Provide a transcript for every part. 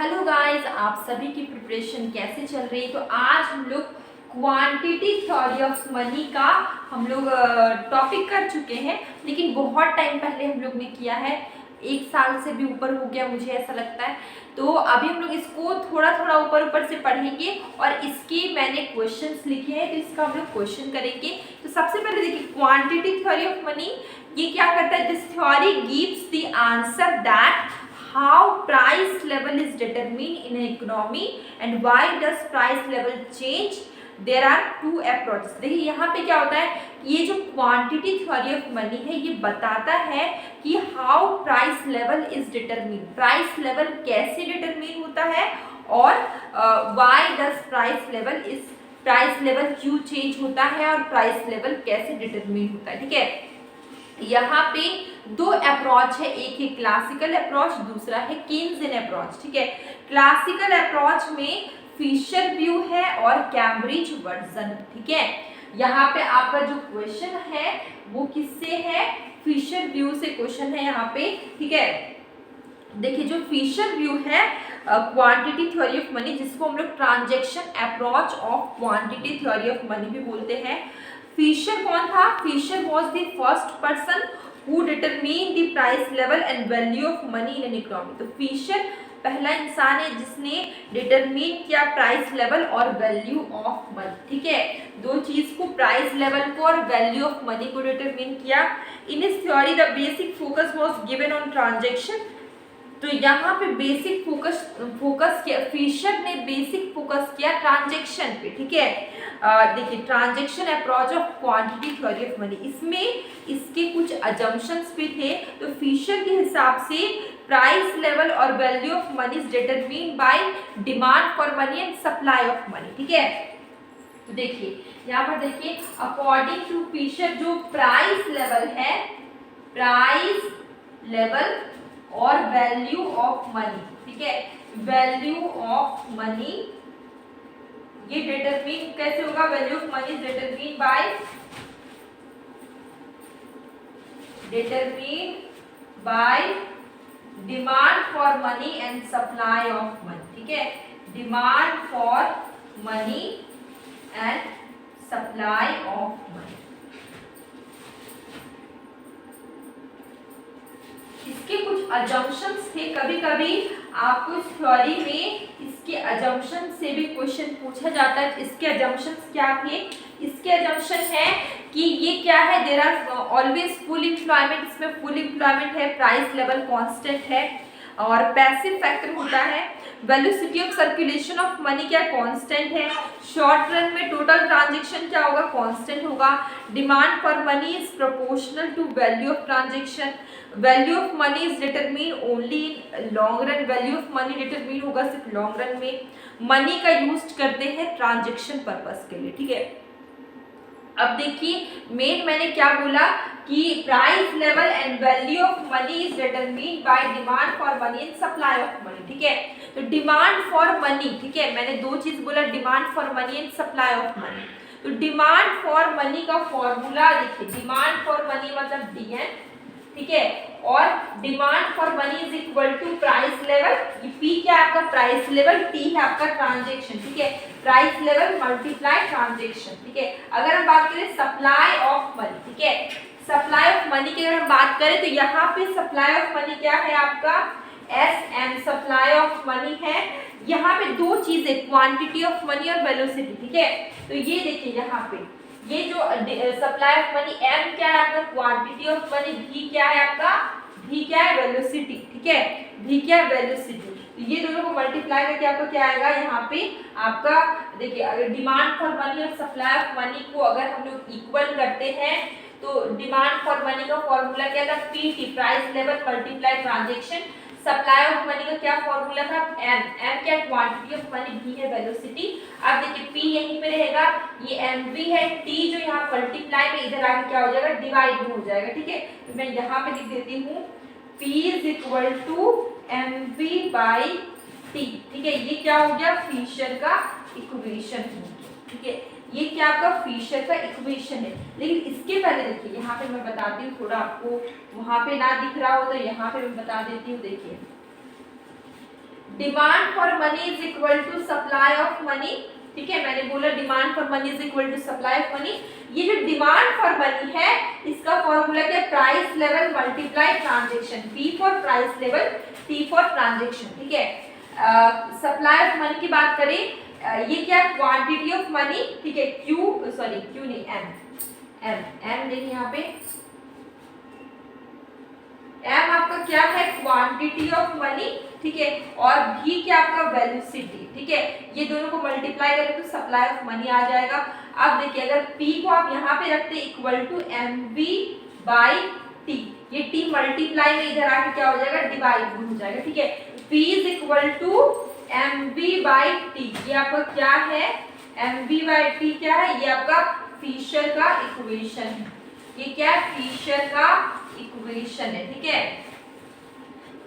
Hello guys, आप सभी की प्रिपरेशन कैसे चल रही है। तो आज हम लोग क्वांटिटी थ्योरी ऑफ मनी का हम लोग टॉपिक कर चुके हैं, लेकिन बहुत टाइम पहले हम लोग ने किया है। 1 साल से भी ऊपर हो गया मुझे ऐसा लगता है। तो अभी हम लोग इसको थोड़ा थोड़ा ऊपर से पढ़ेंगे और इसके मैंने क्वेश्चंस लिखे हैं, तो इसका हम लोग क्वेश्चन करेंगे। तो सबसे पहले देखिए, क्वांटिटी थ्योरी ऑफ मनी ये क्या करता है। This theory gives the answer that how price level is determined in an economy and why does price level change. There are two approaches. देखिए यहाँ पे क्या होता है, ये जो क्वांटिटी थ्योरी ऑफ मनी है ये बताता है कि how price level is determine, price level कैसे डिटरमिन होता है और व्हाई डज प्राइस लेवल क्यों चेंज होता है और प्राइस लेवल कैसे डिटरमिन होता है। ठीक है, यहाँ पे दो अप्रोच है, एक है क्लासिकल अप्रोच, दूसरा है केन्जियन अप्रोच। ठीक है, क्लासिकल अप्रोच में फिशर व्यू है और कैम्ब्रिज वर्जन। ठीक है, यहाँ पे आपका जो क्वेश्चन है वो किससे है, फिशर व्यू से क्वेश्चन है यहाँ पे। ठीक है, देखिए जो फिशर व्यू है क्वांटिटी थ्योरी ऑफ मनी, जिसको हम लोग transaction approach of quantity theory of money भी बोलते हैं। फिशर कौन था, Fisher was the first person who determine the price level and value of money in an economy. तो फिशर पहला इंसान है जिसने डिटरमिन किया प्राइस लेवल और वैल्यू ऑफ मनी। ठीक है, दो चीज को, प्राइस लेवल को और वैल्यू ऑफ मनी को डिटरमिन किया। इन इस theory the basic focus was given on transaction. तो यहाँ पे बेसिक फोकस किया, फिशर ने बेसिक फोकस किया ट्रांजेक्शन पे। ठीक है, देखिए transaction approach of quantity theory of money, इसमें इसके कुछ अजम्पशंस भी थे। तो फिशर के हिसाब से प्राइस लेवल और value of money is determined by demand for money and supply of money. ठीक है, तो देखिए यहाँ पर देखिए, अकॉर्डिंग टू फिशर जो प्राइस लेवल है, प्राइस लेवल और वैल्यू ऑफ मनी, ठीक है, वैल्यू ऑफ मनी ये डिटरमिन कैसे होगा, value of money determine by demand for money and supply of money. ठीक है, demand for money and supply of money. इसके कुछ अजम्पशंस थे, कभी कभी आपको इस थ्योरी में इसके अजम्पशन से भी क्वेश्चन पूछा जाता है। इसके अजम्पशंस क्या थे, इसके अजम्पशन है कि ये क्या है, there are always full employment, इसमें फुल एम्प्लॉयमेंट है, प्राइस लेवल कांस्टेंट है और पैसिव फैक्टर होता है, velocity of circulation of money क्या कांस्टेंट है, शॉर्ट रन में टोटल ट्रांजैक्शन क्या होगा, कांस्टेंट होगा, demand for money is proportional to value of transaction, value of money is determine only in long run, value of money determine होगा सिर्फ long run में, money का use करते हैं ट्रांजैक्शन पर्पस के लिए। ठीक है, अब देखिए मेन मैंने क्या बोला कि price level and value of money is determined by demand for money and supply of money. ठीक है, तो डिमांड फॉर मनी, ठीक है, मैंने दो चीज बोला, demand for money and supply of money. तो डिमांड फॉर मनी का फॉर्मूला देखिए, डिमांड फॉर मनी मतलब डीएन, ठीक है, और demand for money is equal to price level, ये पी क्या है आपका प्राइस लेवल, टी है आपका ट्रांजैक्शन। ठीक है, प्राइस लेवल मल्टीप्लाई ट्रांजैक्शन। ठीक है, अगर हम बात करें सप्लाई ऑफ मनी, ठीक है, सप्लाई ऑफ मनी की अगर हम बात करें तो यहाँ पे सप्लाई ऑफ मनी क्या है आपका S M, supply of money है। यहाँ पे दो चीजें, क्वांटिटी ऑफ मनी और वेलोसिटी। ठीक है, तो ये देखिए यहाँ पे ये जो सप्लाई ऑफ मनी एम क्या है आपका क्वांटिटी ऑफ मनी, भी क्या है आपका, भी क्या है वेलोसिटी। ठीक है, भी क्या है वेलोसिटी, तो ये दोनों को मल्टीप्लाई करके आपका क्या आएगा यहाँ पे आपका, देखिए अगर डिमांड फॉर मनी और सप्लाई ऑफ मनी को अगर हम लोग इक्वल करते हैं तो डिमांड फॉर मनी का फॉर्मूला क्या था, PT price level multiply transaction, supply of money का क्या फॉर्मूला था, एम, एम क्या क्वांटिटी ऑफ मनी, भी है वेलोसिटी। अब देखिए पी यहीं पे रहेगा, ये एम भी है, टी जो यहाँ मल्टीप्लाई में इधर आके क्या हो जाएगा, डिवाइड में हो जाएगा। ठीक है, तो मैं यहाँ पे लिख देती हूँ P is equal to M V by T. ठीक है, ये क्या हो गया, फिशर का इक्वेशन हो गया। ठीक है, ये क्या आपका फिशर का इक्वेशन है। लेकिन इसके पहले देखिए यहाँ पे मैं बताती हूँ, थोड़ा आपको वहां पे ना दिख रहा हो तो यहाँ पे मैं बता देती हूँ। देखिए demand for money is equal to supply of money. ठीक है, मैंने बोला demand for money is equal to supply of money. ये जो डिमांड फॉर मनी है इसका फॉर्मूला क्या है, price level multiply transaction, P for price level, T for transaction. ठीक है, सप्लाई ऑफ मनी की बात करें, ये क्या क्वांटिटी ऑफ मनी। ठीक है, Q नहीं M देखिए यहाँ पे M आपका क्या है, क्वांटिटी ऑफ मनी। ठीक है, और V क्या आपका वेलोसिटी। ठीक है, ये दोनों को मल्टीप्लाई करें तो सप्लाई ऑफ मनी आ जाएगा। अब देखिए अगर P को आप यहाँ पे रखते equal to mv by T, ये T मल्टीप्लाई में इधर आके क्या हो जाएगा, डिवाइड हो जाएगा। ठीक है, P is equal to mv by T, ये आपका क्या है, mv बाई T क्या है, ये आपका फिशर का इक्वेशन है। ये क्या है, फिशर का इक्वेशन है। ठीक है,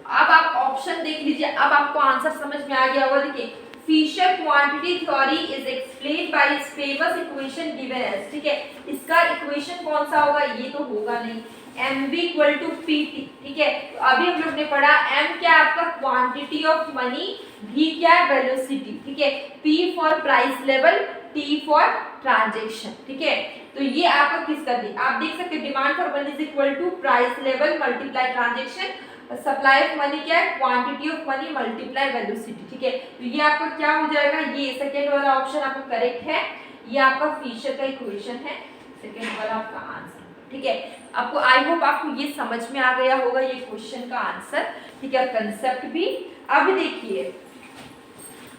अब आप ऑप्शन देख लीजिए, अब आपको आंसर समझ में आ गया होगा। देखिए Fisher quantity theory is explained by its famous equation given as. ठीक है, इसका इक्वेशन कौन सा होगा, ये तो होगा नहीं, mv इक्वल टू pt। ठीक है, तो अभी हम लोग ने पढ़ा m क्या है आपका क्वांटिटी ऑफ मनी, v क्या है वेलोसिटी। ठीक है, p for price level, t for transaction. ठीक है, तो ये आपका किसका दी, आप देख सकते हैं demand for money is equal to price level multiply transaction, supply of money क्या है, quantity of money multiply velocity. ठीक है, तो ये आपका क्या हो जाएगा, ये सेकंड वाला ऑप्शन आपका करेक्ट है, ये आपका फिशर का इक्वेशन है, सेकंड वाला आपका आंसर। ठीक है, आपको आई होप आपको ये समझ में आ गया होगा ये क्वेश्चन का आंसर। ठीक है, कंसेप्ट भी। अब देखिए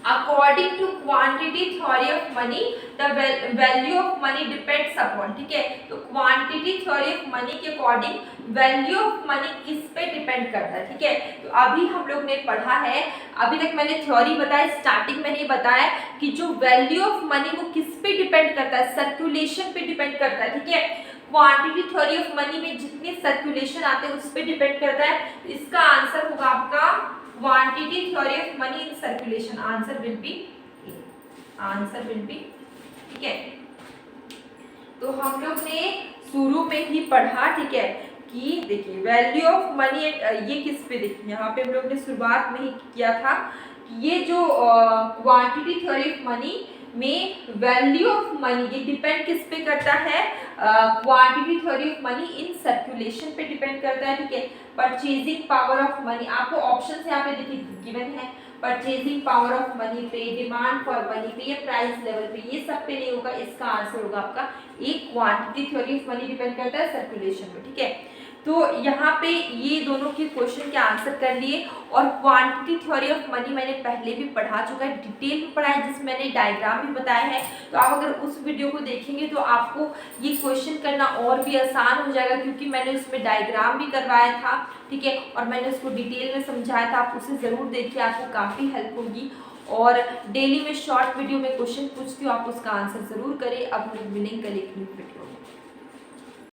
according to quantity theory of money the value of money depends upon. ठीक है, तो क्वांटिटी थ्योरी ऑफ मनी के अकॉर्डिंग वैल्यू ऑफ मनी किस पे डिपेंड करता है। ठीक है, तो अभी हम लोग ने पढ़ा है, अभी तक मैंने थ्योरी बताया, स्टार्टिंग में नहीं बताया कि जो वैल्यू ऑफ मनी वो किस पे डिपेंड करता है, सर्कुलेशन पे डिपेंड करता है। ठीक है, क्वांटिटी थ्योरी ऑफ मनी में जितने सर्कुलेशन आते हैं उस पे डिपेंड करता है। तो इसका आंसर होगा आपका quantity theory of money in circulation, answer will be. ठीक है, तो हम लोग ने शुरू में ही पढ़ा। ठीक है, कि देखिए वैल्यू ऑफ मनी, ये किस पे, देखिए यहाँ पे हम लोग ने शुरुआत में ही किया था कि ये जो क्वांटिटी थ्योरी ऑफ मनी में वैल्यू ऑफ मनी ये डिपेंड किस पे करता है, quantity theory of money in circulation पे डिपेंड करता है। ठीक है, परचेजिंग पावर ऑफ मनी, आपको ऑप्शन यहाँ पे देखिए गिवन है, परचेजिंग पावर ऑफ मनी पे, डिमांड फॉर मनी पे, या प्राइस लेवल पे, ये सब पे नहीं होगा। इसका आंसर होगा आपका एक quantity theory of money depend करता है सर्कुलेशन पे। ठीक है, तो यहाँ पे ये दोनों के क्वेश्चन के आंसर कर लिए। और क्वांटिटी थ्योरी ऑफ मनी मैंने पहले भी पढ़ा चुका है, डिटेल में पढ़ा है, जिसमें मैंने डायग्राम भी बताया है। तो आप अगर उस वीडियो को देखेंगे तो आपको ये क्वेश्चन करना और भी आसान हो जाएगा, क्योंकि मैंने उसमें डायग्राम भी करवाया था। ठीक है, और मैंने उसको डिटेल में समझाया था, आप उसे ज़रूर देखिए, आपको काफ़ी हेल्प होगी। और डेली में शॉर्ट वीडियो में क्वेश्चन पूछती हूँ, आप उसका आंसर ज़रूर करें। अब हम लोग मिलेंगे कल एक न्यू वीडियो में।